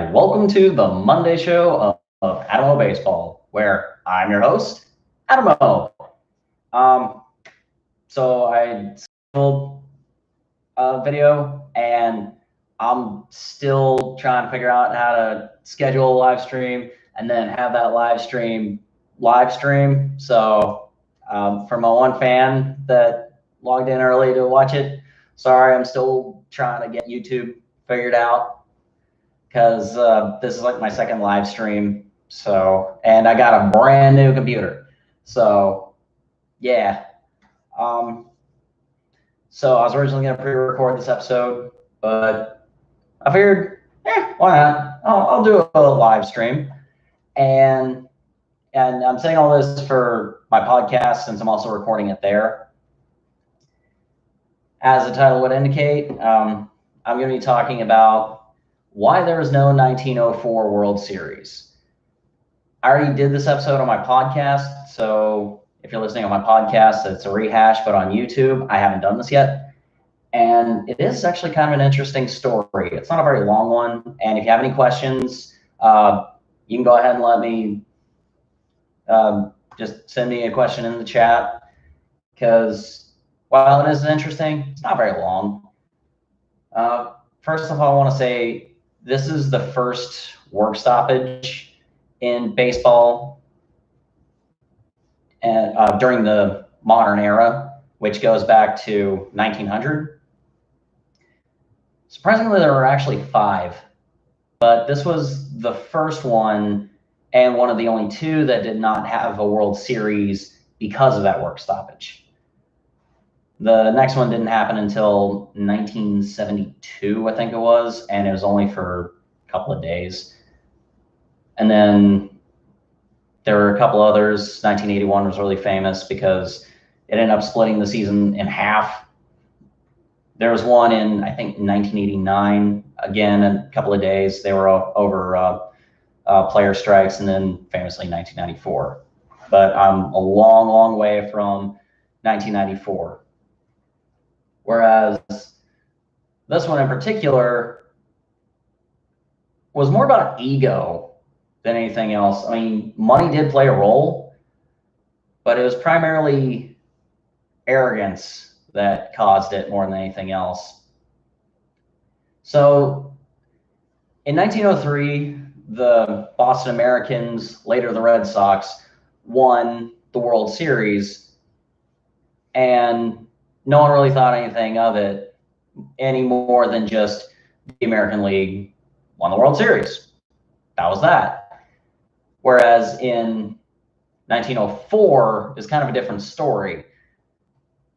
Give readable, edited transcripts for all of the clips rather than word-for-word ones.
and welcome to the Monday show of Adamo Baseball, where I'm your host, Adamo. So I scheduled a video, and I'm still trying to figure out how to schedule a live stream and then have that live stream. So for my one fan that logged in early to watch it, sorry, I'm still trying to get YouTube figured out, because this is like my second live stream. So, and I got a brand new computer. So, yeah. So I was originally going to pre-record this episode, but I figured, why not? I'll do a live stream. And I'm saying all this for my podcast since I'm also recording it there. As the title would indicate, I'm going to be talking about why there is no 1904 World Series. I already did this episode on my podcast, so if you're listening on my podcast, it's a rehash, but on YouTube, I haven't done this yet. And it is actually kind of an interesting story. It's not a very long one, and if you have any questions, you can go ahead and let me just send me a question in the chat, because while it is interesting, it's not very long. First of all, I want to say this is the first work stoppage in baseball and during the modern era, which goes back to 1900. Surprisingly, there were actually 5, but this was the first one and one of the only 2 that did not have a World Series because of that work stoppage. The next one didn't happen until 1972, I think it was, and it was only for a couple of days. And then there were a couple others. 1981 was really famous because it ended up splitting the season in half. There was one in, I think, 1989, again, in a couple of days. They were over player strikes, and then famously 1994. But I'm a long, long way from 1994. Whereas this one in particular was more about ego than anything else. I mean, money did play a role, but it was primarily arrogance that caused it more than anything else. So in 1903, the Boston Americans, later the Red Sox, won the World Series, and no one really thought anything of it any more than just the American League won the World Series. That was that. Whereas in 1904 is kind of a different story,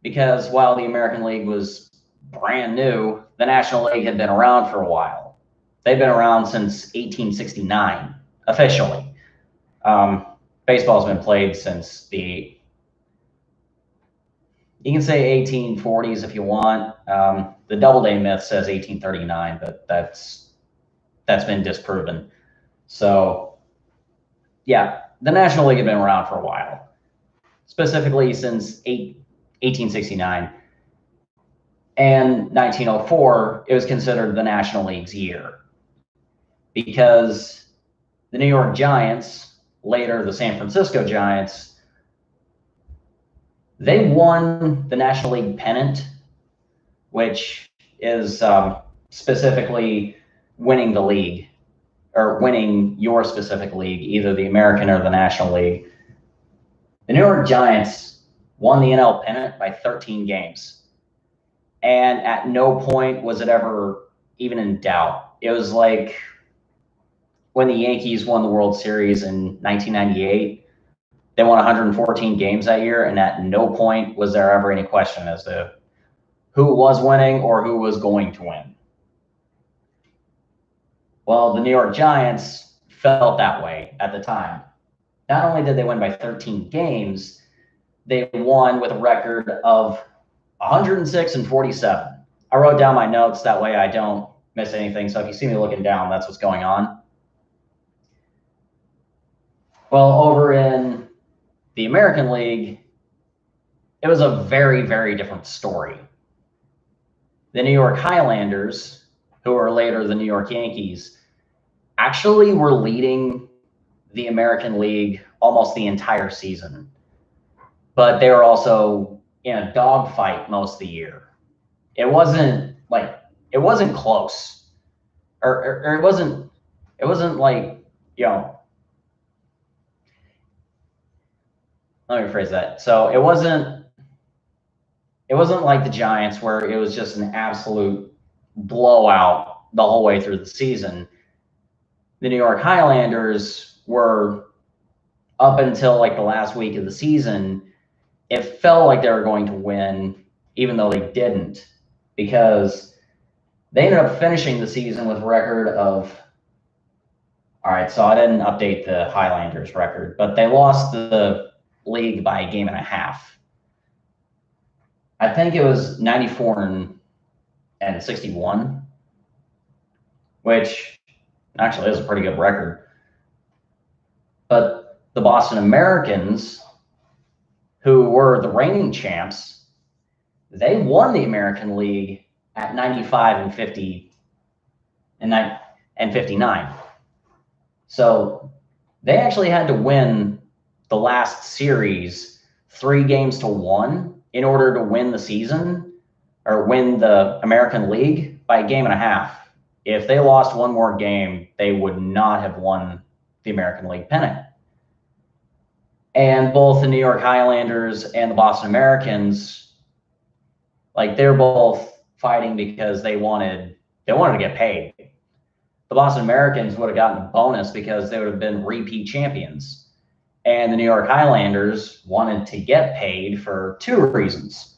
because while the American League was brand new, the National League had been around for a while. They've been around since 1869, officially. Baseball's been played since you can say 1840s if you want. The Doubleday myth says 1839, but that's been disproven. So, yeah, the National League had been around for a while, specifically since 1869. And 1904, it was considered the National League's year, because the New York Giants, later the San Francisco Giants, they won the National League pennant, which is specifically winning the league, or winning your specific league, either the American or the National League. The New York Giants won the NL pennant by 13 games. And at no point was it ever even in doubt. It was like when the Yankees won the World Series in 1998. They won 114 games that year, and at no point was there ever any question as to who was winning or who was going to win. Well, the New York Giants felt that way at the time. Not only did they win by 13 games, they won with a record of 106-47. I wrote down my notes, that way I don't miss anything. So if you see me looking down, that's what's going on. Well, over in the American League, it was a very, very different story. The New York Highlanders, who were later the New York Yankees, actually were leading the American League almost the entire season, but they were also in a dogfight most of the year. It wasn't close, or it wasn't like, you know, let me rephrase that. So it wasn't like the Giants where it was just an absolute blowout the whole way through the season. The New York Highlanders were, up until like the last week of the season, it felt like they were going to win, even though they didn't, because they ended up finishing the season with a record of, all right, so I didn't update the Highlanders record, but they lost the league by a game and a half. I think it was 94 and 61, which actually is a pretty good record. But the Boston Americans, who were the reigning champs, they won the American League at 95 and 50 and 59. So they actually had to win the last series 3-1 in order to win the season, or win the American League by a game and a half. If they lost one more game, they would not have won the American League pennant. And both the New York Highlanders and the Boston Americans, like, they're both fighting because they wanted to get paid. The Boston Americans would have gotten a bonus because they would have been repeat champions. And the New York Highlanders wanted to get paid for 2 reasons.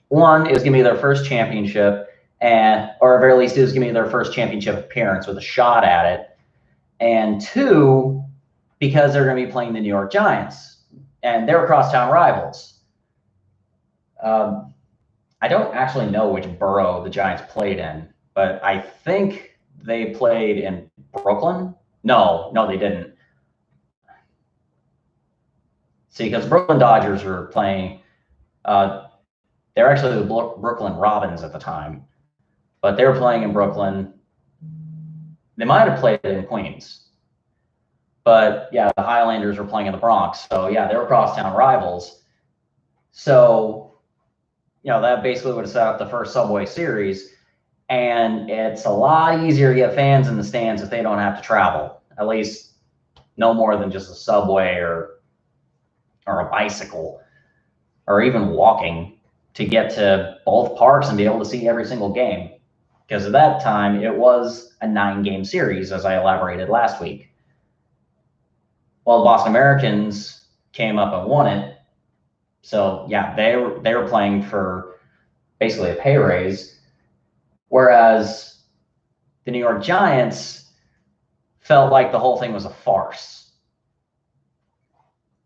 One, it was going to be their first championship, or at very least, it was going to be their first championship appearance with a shot at it. And 2, because they're going to be playing the New York Giants, and they're crosstown rivals. I don't actually know which borough the Giants played in, but I think they played in Brooklyn. No, they didn't. See, because Brooklyn Dodgers were playing, they're actually the Brooklyn Robins at the time, but they were playing in Brooklyn. They might have played in Queens, but yeah, the Highlanders were playing in the Bronx. So yeah, they were crosstown rivals. So, that basically would have set up the first Subway Series. And it's a lot easier to get fans in the stands if they don't have to travel, at least no more than just a subway or a bicycle, or even walking to get to both parks and be able to see every single game. Because at that time, it was a 9-game series, as I elaborated last week. Well, the Boston Americans came up and won it. So yeah, they were playing for basically a pay raise, whereas the New York Giants felt like the whole thing was a farce.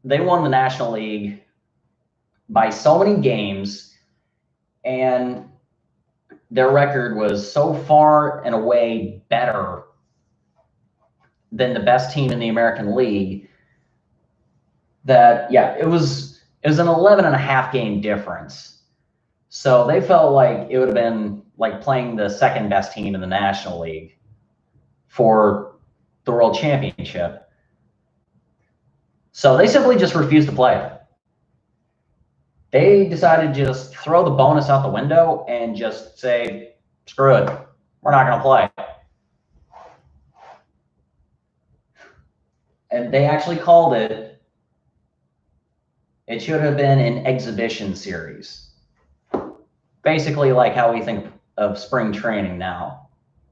They won the National League by so many games, and their record was so far and away better than the best team in the American League that, yeah, it was an 11.5 game difference. So they felt like it would have been like playing the second best team in the National League for the World Championship. So they simply just refused to play it. They decided to just throw the bonus out the window and just say, screw it, we're not going to play. And they actually called it should have been an exhibition series. Basically like how we think of spring training now.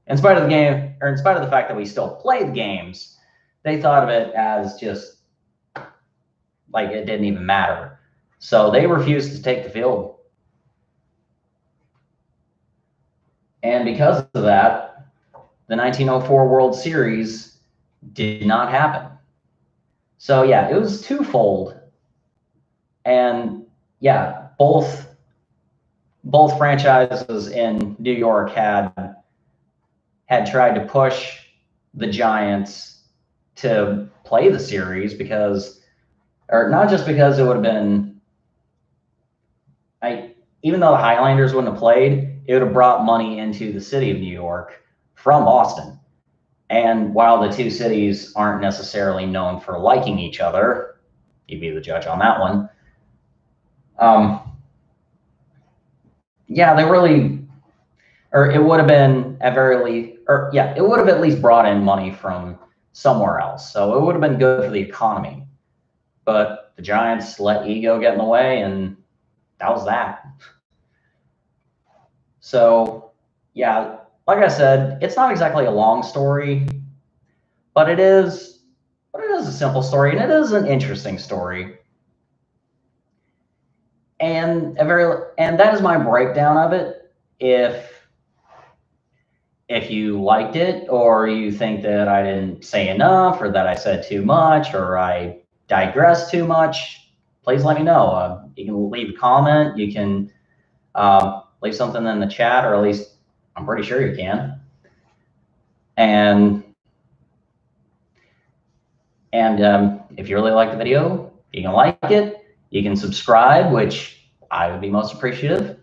In spite of the fact that we still play the games, they thought of it as just like it didn't even matter. So they refused to take the field. And because of that, the 1904 World Series did not happen. So yeah, it was twofold. And yeah, both franchises in New York had tried to push the Giants to play the series because, or not just because it would have been, even though the Highlanders wouldn't have played, it would have brought money into the city of New York from Boston. And while the two cities aren't necessarily known for liking each other, you'd be the judge on that one. Yeah, they really, or it would have been at very least, or yeah, it would have at least brought in money from somewhere else. So it would have been good for the economy. But the Giants let ego get in the way, and that was that. So yeah, like I said, it's not exactly a long story, but it is a simple story, and it is an interesting story. And that is my breakdown of it. If you liked it, or you think that I didn't say enough, or that I said too much, or I digressed too much, please let me know. You can leave a comment. You can leave something in the chat, or at least I'm pretty sure you can. And if you really like the video, you can like it. You can subscribe, which I would be most appreciative.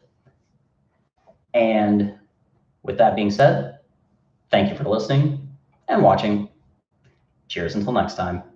And with that being said, thank you for listening and watching. Cheers until next time.